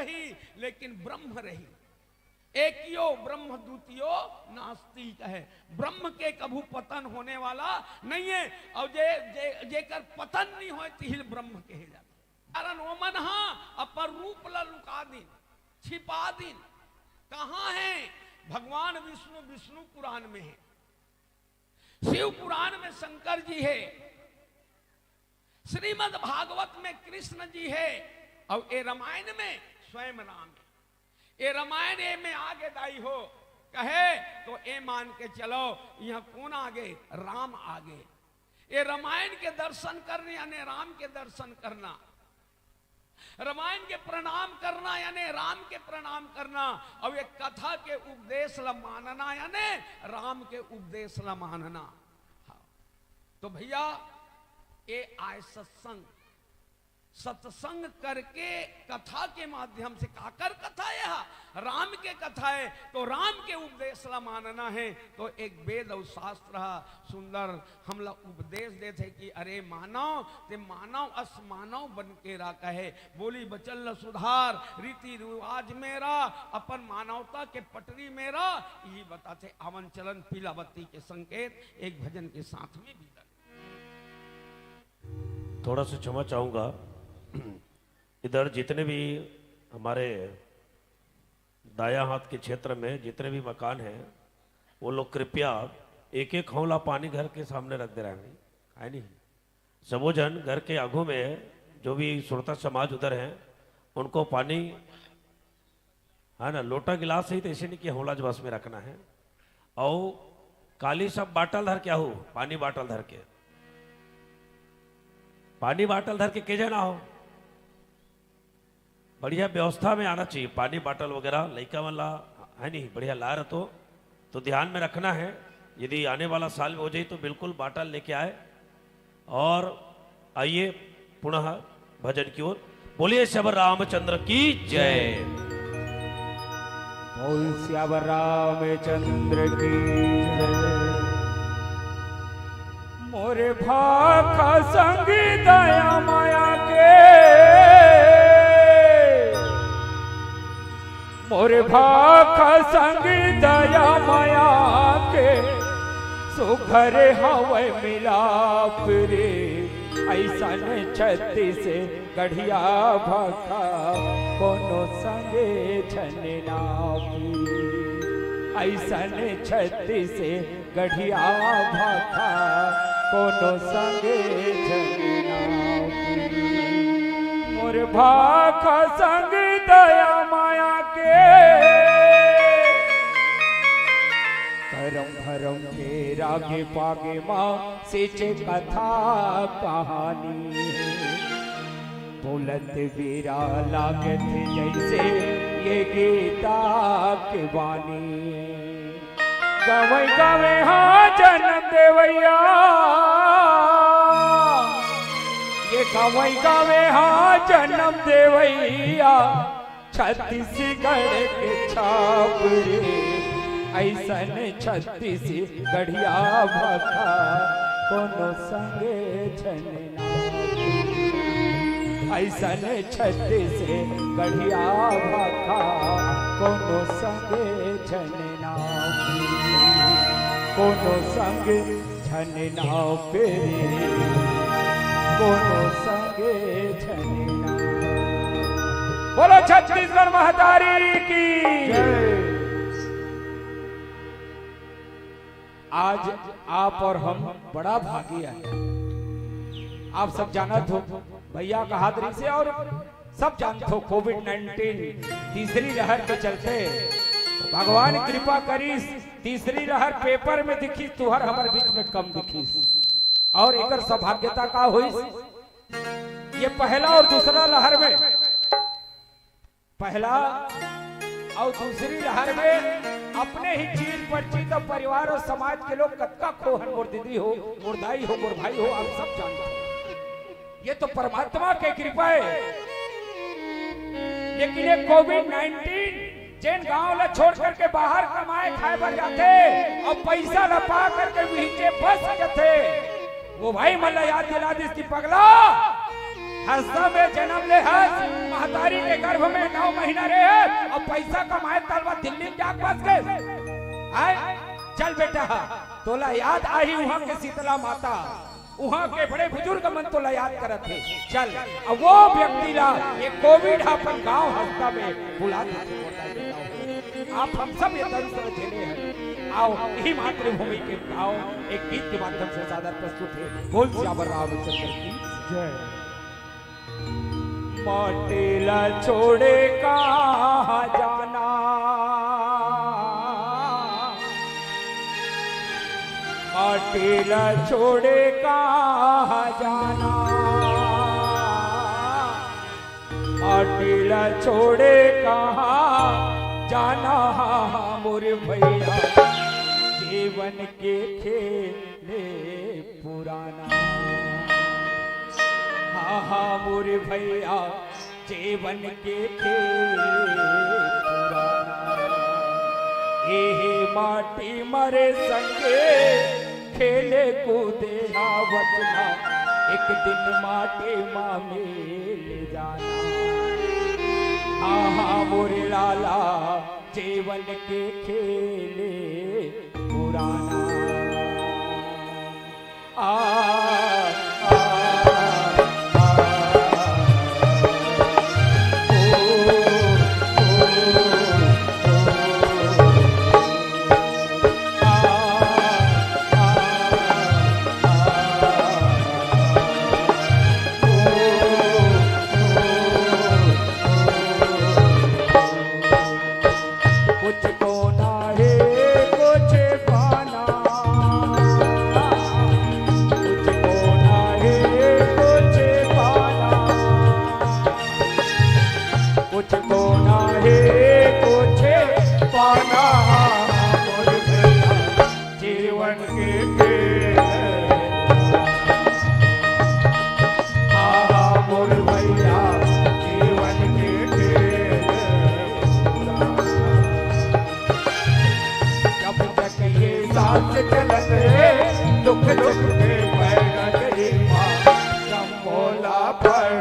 कही लेकिन ब्रह्म रही। एकियो ब्रह्म द्वितीयो नास्ति कहे, ब्रह्म के कभू पतन होने वाला नहीं है। और जेकर पतन नहीं हो तिहिल ब्रह्म कहे जाता। कारण ओमन अपर रूप ला लुका दिन, छिपा दिन। कहां है भगवान विष्णु? विष्णु पुराण में है, शिव पुराण में शंकर जी है, श्रीमद् भागवत में कृष्ण जी है, और ये रामायण में स्वयं राम है। ये रामायण ए में आगे दाई हो कहे तो ए मान के चलो यहां कौन आगे? राम आगे। ये रामायण के दर्शन करने यानी राम के दर्शन करना, रामायण के प्रणाम करना यानी राम के प्रणाम करना, और एक कथा के उपदेश ला मानना यानी राम के उपदेश ला मानना। तो भैया ये आय सत्संग, सत्संग करके कथा के माध्यम से काकर कथा है? राम के कथा है, तो राम के उपदेश ला मानना है। तो एक वेद और शास्त्र सुंदर हमला उपदेश देते कि अरे मानव ते मानव अस मानव बन के रखा है, बोली बचल न सुधार, रीति रिवाज मेरा, अपन मानवता के पटरी मेरा, यही बताते आवन चलन पीला बत्ती के संकेत एक भजन के साथ में भी। थोड़ा सा क्षमा चाहूंगा, इधर जितने भी हमारे दाया हाथ के क्षेत्र में जितने भी मकान हैं वो लोग कृपया एक एक हौला पानी घर के सामने रख दे रहे हैं, है नहीं? सबोजन घर के आगू में जो भी श्रोता समाज उधर हैं उनको पानी है ना, लोटा गिलास सही तो ऐसे नहीं कि हौला जबास में रखना है। और काली सब बाटल धर क्या हो, पानी बाटल धर के, पानी बाटल धर के जाना हो, बढ़िया व्यवस्था में आना चाहिए। पानी बाटल वगैरह लड़का वाला है नहीं, बढ़िया ला रहे तो ध्यान में रखना है। यदि आने वाला साल हो जाए तो बिल्कुल बाटल लेके आए। और आइए पुनः भजन की ओर। बोलिए श्यावर रामचंद्र की जय। बोल श्यावर रामचंद्र की जय। मोरे भाखा संग दया माया के, मोरे भाखा संग दया माया के, सुघर हवे मिलाप रे, ऐसा छत्ती से गढ़िया भाखा कोनो संगे छनना पी, ऐसा छत्ती से गढ़िया भाखा कोनो संगे छनना पी। मोर भाखा संग दया माया के, करम भरम के रागे पागे माँ सिचे कथा कहानी, बोलत वीरा लागत जैसे ये गीता की वाणी। गवै गवै हाँ जन्म देवैया, ये गवै गवै हाँ जन्म देवैया, छत्तीसगढ़ के छाप रे, ऐसन छत्तीसगढ़िया भाखा कोनो संगे छनना, ऐसन छत्तीसगढ़िया भाखा कोनो संगे छनना, कोनो संगे छनना पे, कोनो संगे छनना। बोलो छत्तीसगढ़ महतारी की जय। आज आप और हम बड़ा भागी है। आप सब जानत हो भैया का हादरी से, और सब जानते हो कोविड-19 तीसरी लहर के चलते भगवान कृपा करी, तीसरी लहर पेपर में दिखी, तुहर हमारे बीच में कम दिखी। और एक सौभाग्यता का हुई, ये पहला और दूसरा लहर में, पहला और दूसरी लहर में अपने ही चीज परिचित परिवार और समाज के लोग कत्का खोहन, मोर दीदी हो, मोर दाई हो, मोर भाई हो, आप सब जानते हैं। ये तो परमात्मा के कृपा है। लेकिन ये कोविड-19 जिन गांव ला छोड़ करके बाहर कमाए खाए बर जाते और पैसा ला पा करके नीचे फंस जाते, वो भाई मला याद दिला दी पगला हंसा में जन्म ले हंस महतारी के गर्भ में 9 महीना रहे और पैसा कमाए तलवा दिल्ली में जाके बस गए। आए चल बेटा तोला याद आई वहां के शीतला माता, वहां के बड़े बुजुर्ग मन तोला याद करत थे। चल अब वो व्यक्ति ला ये कोविड अपन गांव हंसता में बुला दे। आप हम सब ये दर्द से झेले हैं। आओ यही मातृभूमि के गाँव एक गीत के माध्यम से सादर प्रस्तुत है। बोल सियावर रामचंद्र की जय। माटेला छोड़े कहाँ जाना, माटेला छोड़े कहाँ जाना, माटेला छोड़े कहाँ जाना मोरे भैया जीवन के खेले पुराना। हाँ मोरे भैया जीवन के खेले पुराना। ए माटी मरे संगे खेले कूदे वचना, एक दिन माटी माँ मिल जाना। हाँ मोरे लाला जीवन के खेले पुराना। दुख दुख के पैगरी बोला पर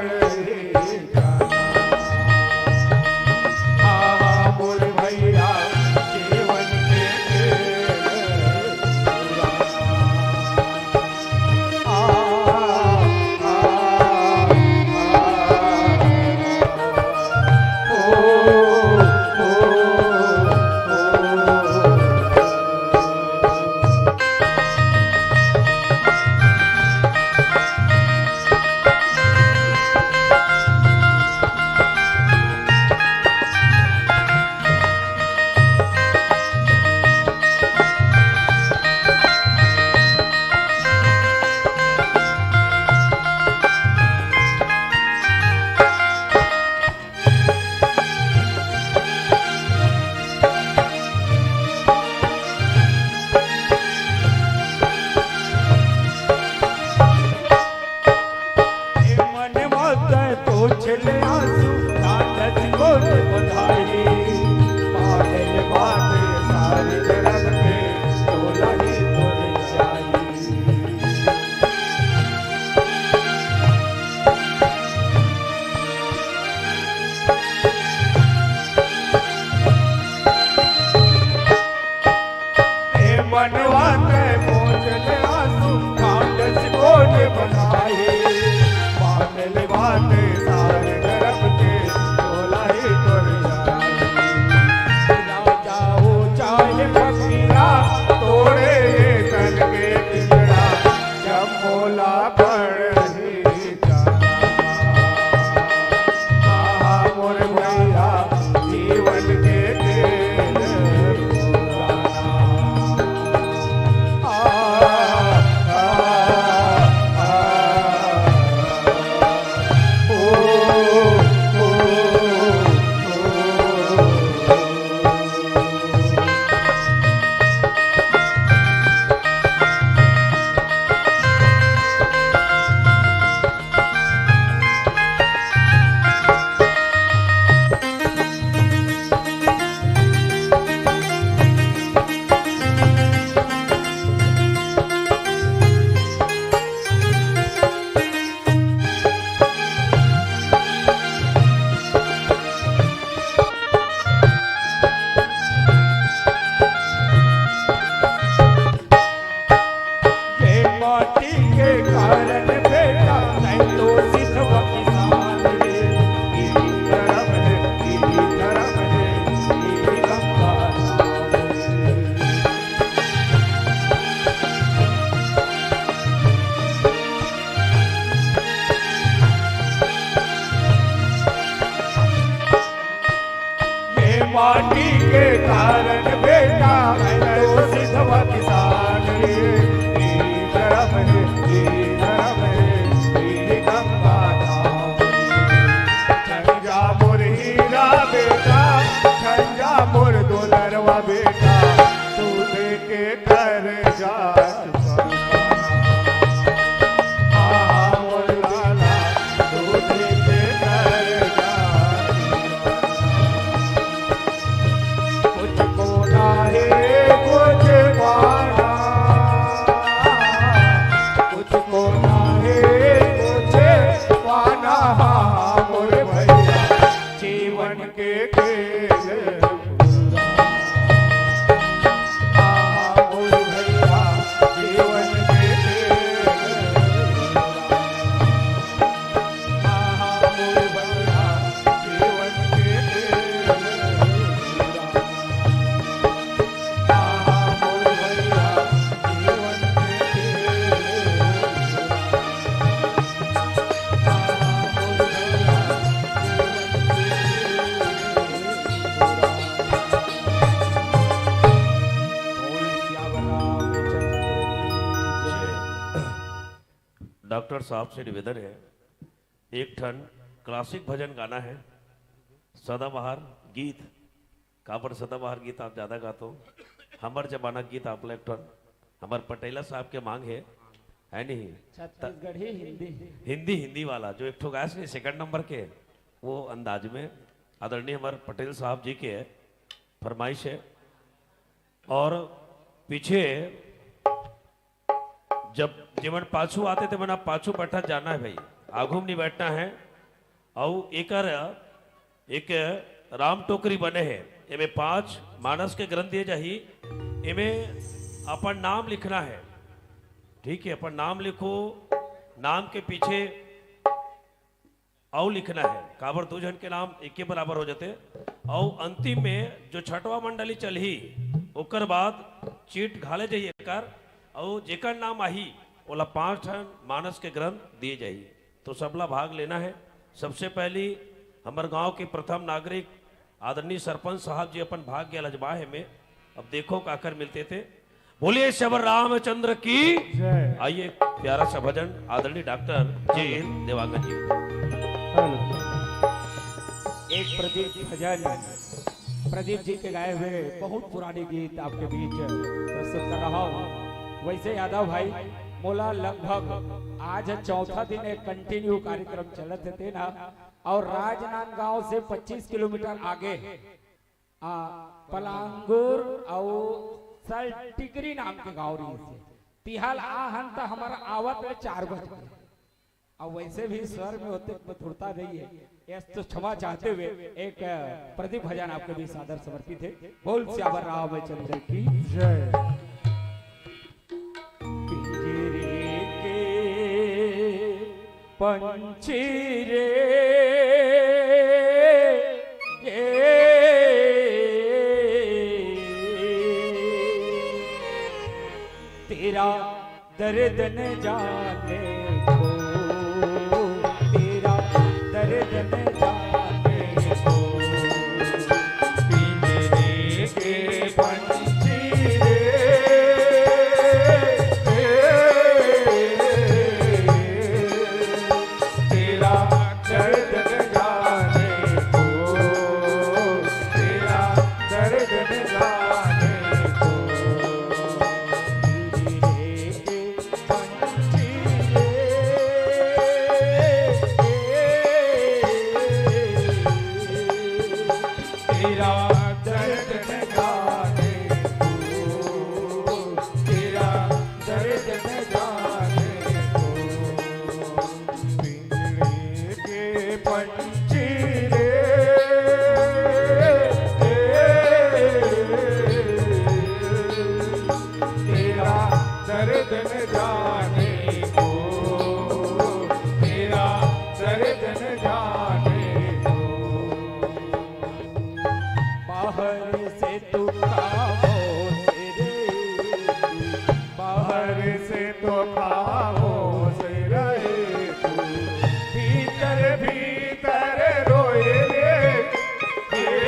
माटी के कारण बेटा तो सिद्धवा किसान रे धर्म रे गंगा धाम ठंजा मोर हीरा बेटा ठंजा मोर दुलरवा बेटा तू दे के कर जा डॉक्टर साहब से निवेदन है, एक ठन क्लासिक भजन गाना है, सदाबहार गीत काबर सदाबहार गीत आप ज्यादा गाते हो, हमार जमाना गीत आप एक ठन हमार पटेला साहब के मांग है नहीं छत्तीसगढ़ी हिंदी हिंदी वाला जो एक ठो गायस ने सेकंड नंबर के वो अंदाज में आदरणीय हमारे पटेल साहब जी के फरमाइश है। और पीछे जब जीवन पाछू आते थे मना पाछू बैठा जाना है भाई, आघूम नहीं बैठना है। और एक राम टोकरी बने है, इमे 5 मानस के ग्रंथ दिए जाही, इमे अपन नाम लिखना है, ठीक है, अपन नाम लिखो, नाम के पीछे औ लिखना है, काबर 2 जन के नाम एक के बराबर हो जाते। और अंतिम में जो छठवा मंडली चलही ओकर बाद चीट घाले जाइए कर, और जेकर नाम आही ओला 5 ठन मानस के ग्रंथ दिए जाइए। तो सबला भाग लेना है। सबसे पहली हमारे गांव के प्रथम नागरिक आदरणीय सरपंच साहब जी अपन भाग गया लजबा है में, अब देखो काकर मिलते थे। बोलिए शबर रामचंद्र की। आइए प्यारा सा भजन आदरणीय डॉक्टर जे देवांगन जी। एक प्रदीप भजन प्रदीप जी के गाए हुए बहुत पुराने गीत आपके बीच प्रस्तुत कर रहा हूँ। वैसे यादव भाई मोला लगभग आज 4था दिन एक कंटिन्यू कार्यक्रम चलते थे ना, और राजनांदगांव से 25 किलोमीटर आगे पलांगुर और सल्टिगरी नाम के गाँव रही से तिहाल आहन था हमारा आवत में 4 बजे, और वैसे भी स्वर में होते मधुरता नहीं है, यस तो क्षमा चाहते हुए एक प्रदीप भजन आपके भी सादर समर्पित है। बोल श्यावर रामचंद्र की जय। पिंजरे के पंछी रे तेरा दर्द न जाने को, तेरा दर्द न जाने को, पिंजरे के पंछी रे तेरा दर्द न जाने को, तेरा दर्द न जाने को, तेरा दर्द न जाने को, तेरा दर्द न जाने को, पिंजरे के पंछी रे तेरा दर्द न जाने को, तेरा दर्द न जाने को, बाहर से तू खामोश रे, बाहर से तो खामोश रहे तू, भीतर भीतर रोए रे, ये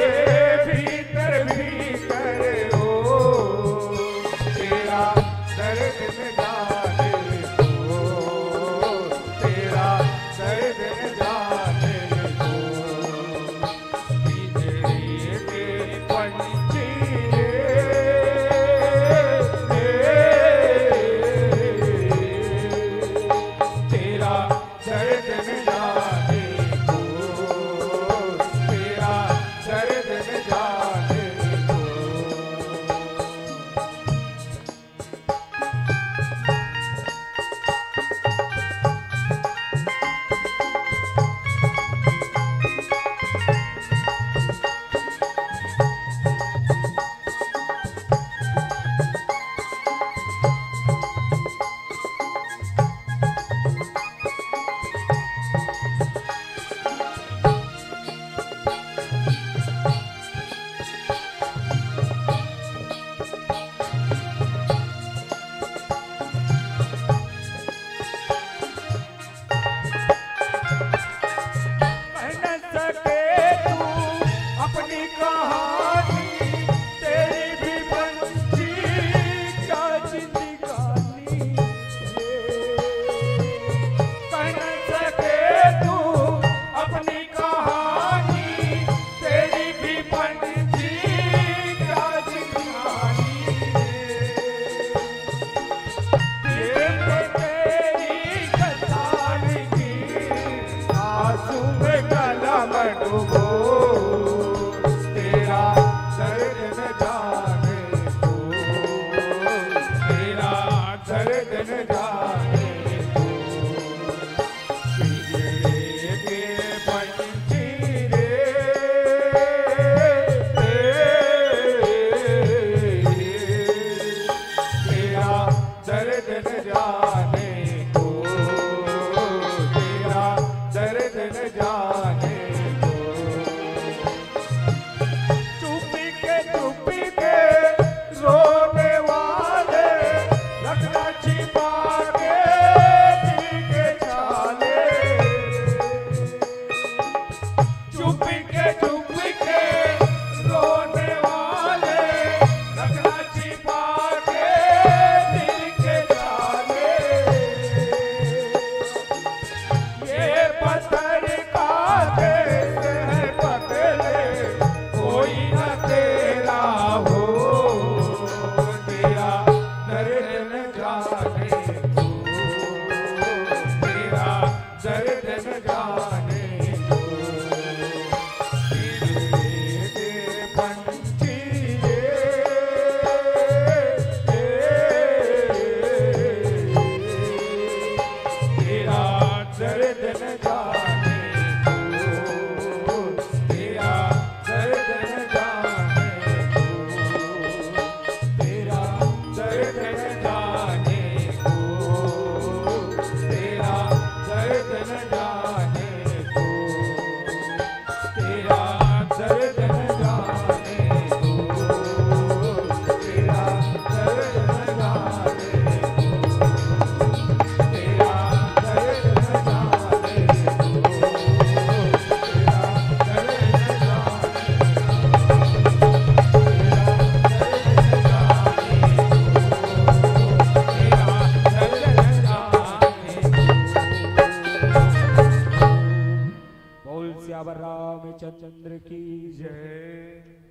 रामचंद्र की जय।